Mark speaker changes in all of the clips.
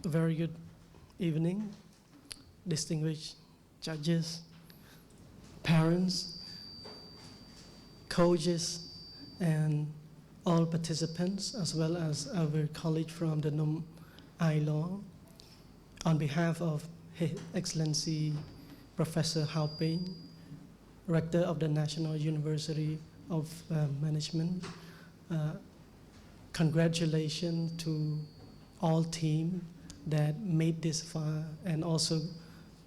Speaker 1: A very good evening, distinguished judges, parents, coaches, and all participants, as well as our colleague from the iLAW. On behalf of His Excellency Professor Hao Ping, Rector of the National University of Management, congratulations to all team that made this far, and also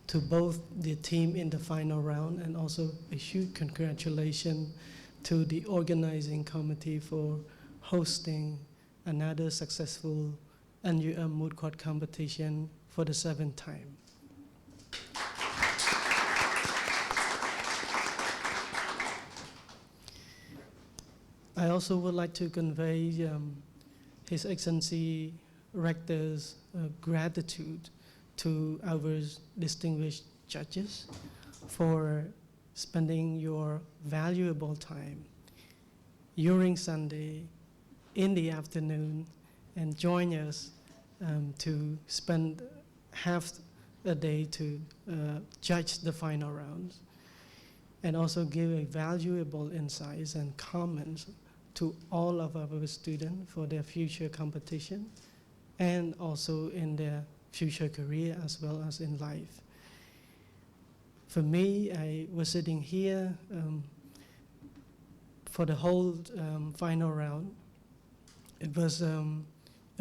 Speaker 1: to both the team in the final round, and also a huge congratulations to the organizing committee for hosting another successful NUM Moot Court competition for the 7th time. I also would like to convey His Excellency Rector's gratitude to our distinguished judges for spending your valuable time during Sunday in the afternoon and join us to spend half a day to judge the final rounds, and also give a valuable insights and comments to all of our students for their future competition and also in their future career as well as in life. For me, I was sitting here for the whole final round. It was a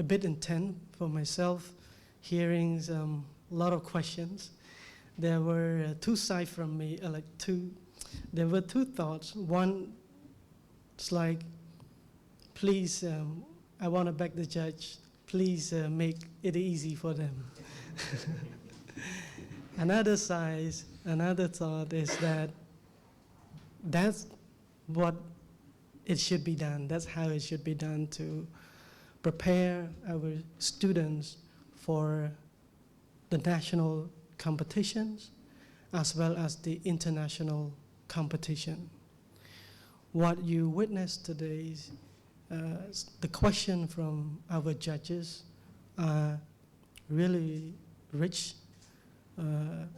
Speaker 1: bit intense for myself, hearing a lot of questions. There were two sides from me, there were two thoughts. One, it's like, please, I want to beg the judge, please make it easy for them. Another thought is that that's what it should be done. That's how it should be done to prepare our students for the national competitions as well as the international competition. What you witnessed today is the question from our judges are really rich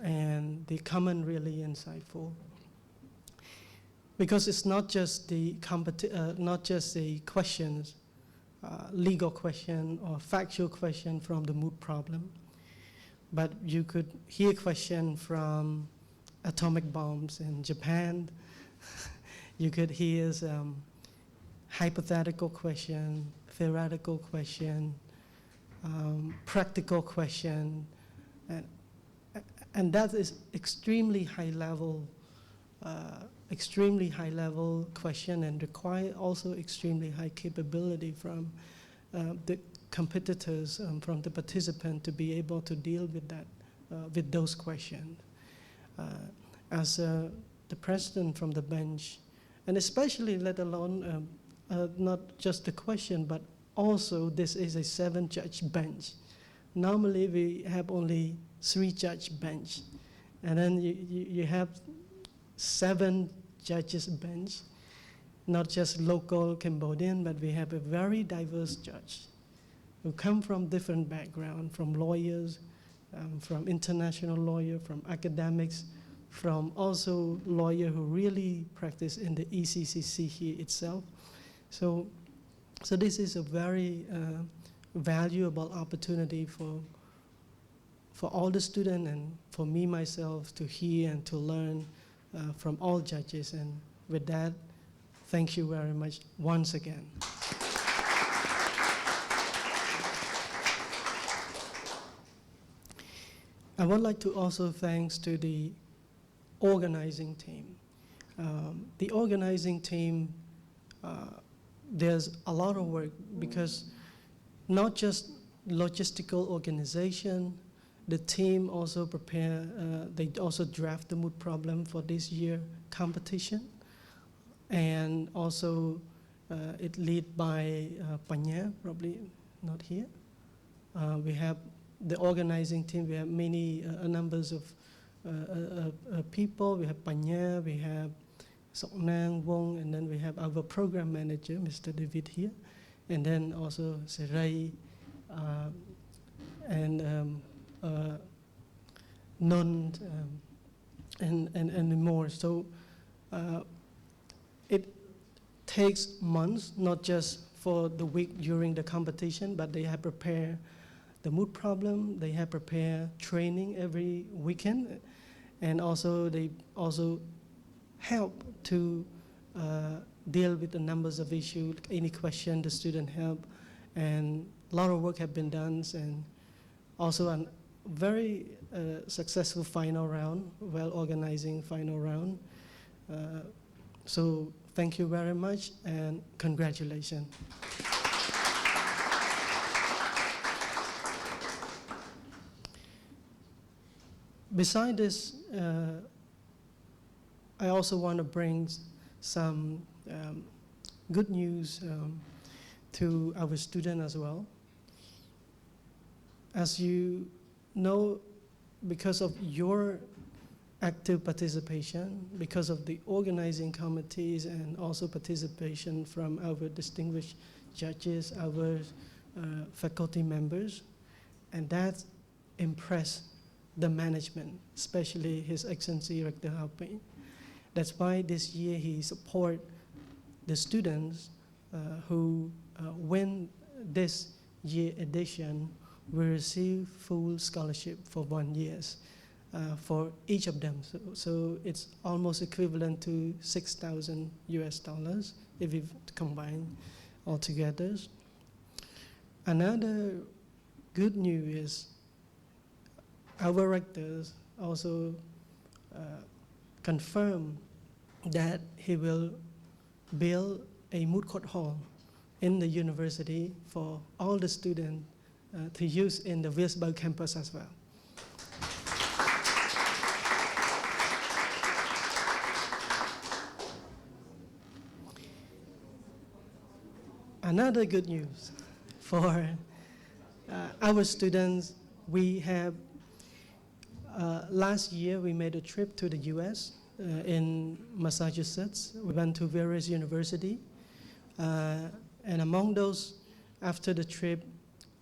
Speaker 1: and the comment really insightful, because it's not just the questions, legal question or factual question from the Moot problem, but you could hear question from atomic bombs in Japan. You could hear hypothetical question, theoretical question, practical question, and that is extremely high level question, and require also extremely high capability from the competitors, from the participant, to be able to deal with that, with those questions. As the president from the bench, and especially let alone not just the question, but also this is a 7-judge bench. Normally we have only 3-judge bench, and then you have 7 judges bench, not just local Cambodian, but we have a very diverse judge who come from different backgrounds, from lawyers, from international lawyer, from academics, from also lawyer who really practice in the ECCC here itself. So this is a very valuable opportunity for all the students and for me myself to hear and to learn from all judges. And with that, thank you very much once again. I would like to also thanks to the organizing team. The organizing team, there's a lot of work, because not just logistical organization, the team also prepare, they also draft the Moot problem for this year competition, and also it lead by Panya, probably not here. We have the organizing team, we have many numbers of people. We have Panya, we have Sok Nang, Wong, and then we have our program manager, Mr. David here, and then also Serai, and none and more. So it takes months, not just for the week during the competition, but they have prepared the Moot problem, they have prepared training every weekend, and also they also help to deal with the numbers of issues, any question the student help, and a lot of work have been done, and also a very successful final round, well-organizing final round. So thank you very much, and congratulations. Besides this, I also want to bring some good news to our students as well. As you know, because of your active participation, because of the organizing committees, and also participation from our distinguished judges, our faculty members, and that impressed the management, especially His Excellency Rector Halpin. That's why this year he support the students who win this year edition will receive full scholarship for 1 year for each of them. So it's almost equivalent to $6,000 US if we combine all together. Another good news is our rectors also confirmed that he will build a moot court hall in the university for all the students to use in the Williamsburg campus as well. Another good news for our students, we have last year we made a trip to the US in Massachusetts. We went to various universities, and among those, after the trip,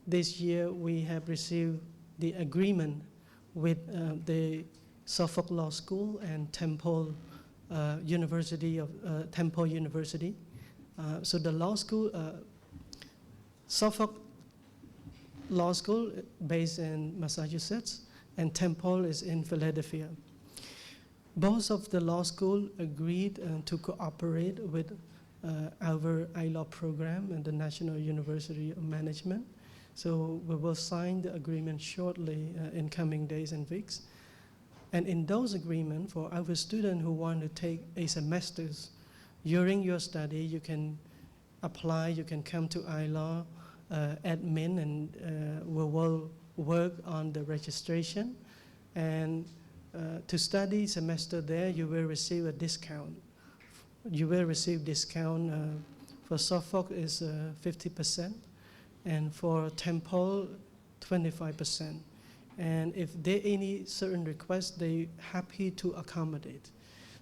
Speaker 1: this year we have received the agreement with the Suffolk Law School and Temple University. So the law school, Suffolk Law School, based in Massachusetts, and Temple is in Philadelphia. Both of the law school agreed to cooperate with our iLAW program and the National University of Management. So we will sign the agreement shortly in coming days and weeks. And in those agreements, for our students who want to take a semesters, during your study, you can apply, you can come to iLAW admin, and we will work on the registration. And to study semester there, you will receive a discount. You will receive discount for Suffolk is 50%, and for Temple, 25%. And if there any certain requests, they're happy to accommodate.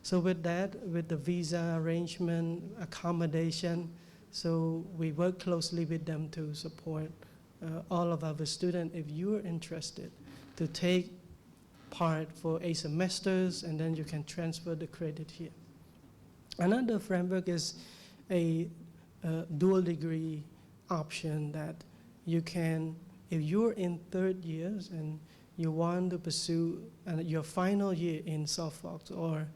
Speaker 1: So with that, with the visa arrangement, accommodation, so we work closely with them to support all of our students. If you're interested to take part for a semesters, and then you can transfer the credit here. Another framework is a dual degree option that you can, if you're in third years and you want to pursue your final year in Suffolk or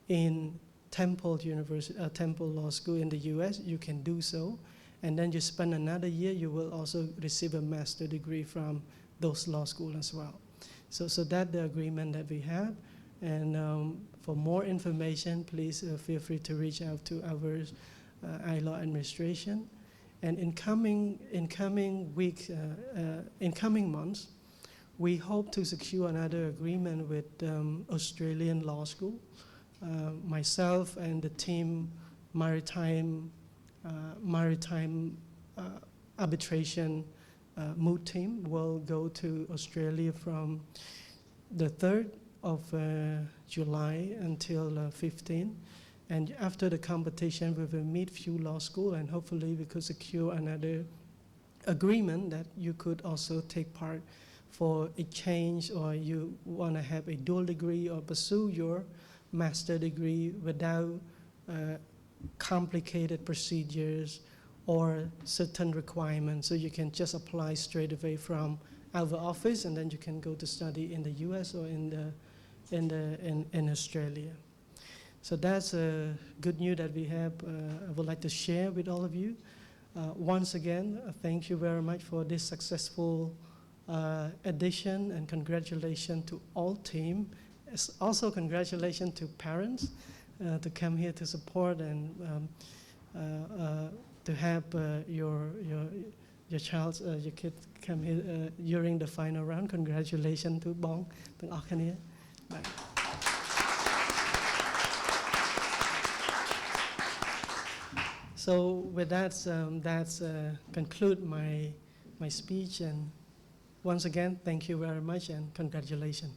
Speaker 1: in Temple University, Temple Law School in the US, you can do so. And then you spend another year, you will also receive a master's degree from those law schools as well. So that's the agreement that we have. And for more information, please feel free to reach out to our iLAW administration. And in coming weeks, in coming months, we hope to secure another agreement with Australian Law School. Myself and the team Maritime Arbitration Moot team will go to Australia from the 3rd of July until 15. And after the competition, we will meet few law school, and hopefully we could secure another agreement that you could also take part for exchange, or you want to have a dual degree or pursue your master degree without complicated procedures or certain requirements. So you can just apply straight away from our office, and then you can go to study in the US or in Australia. So that's good news that we have. I would like to share with all of you. Once again, thank you very much for this successful edition, and congratulations to all team. Also congratulations to parents to come here to support and to have your child, your kid come here during the final round. Congratulations to Bong, to all here. So with that, that's conclude my speech. And once again, thank you very much and congratulations.